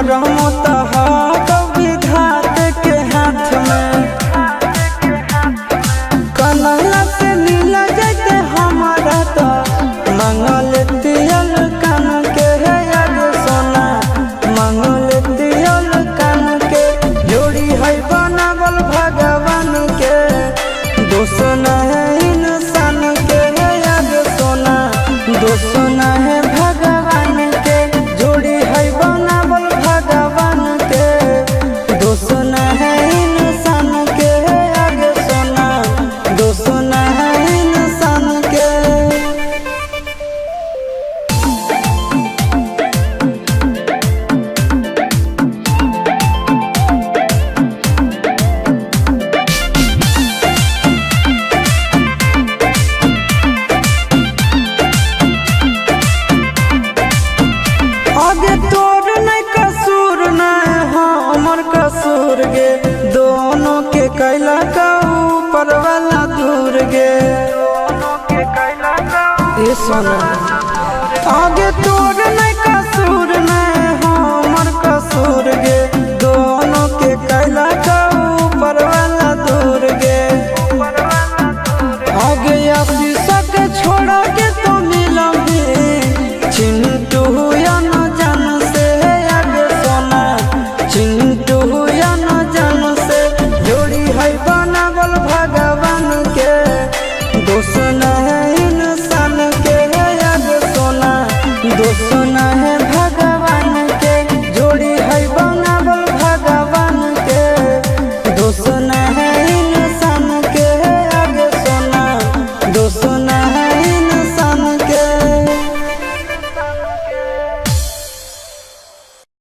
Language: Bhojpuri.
करम तहार विधात के हाथ में। कन्हैया से मिला जाते हमारा तो मंगल तियल कान के है याद सोना, मंगल तियल कान के जोड़ी है बनावल भगवान के। दोष न है इंसान के है याद सोना, दोष न है भगवान के। जोड़ी है बनावल भगवान के, दोष न है इंसान के है याद सोना, दोष न है इंसान के। आगे तोर नहीं कसूर नहीं हमर कसूर गे, दोनों के कैला का ऊपर वाला दूर गे। ये सोना आगे तोर नहीं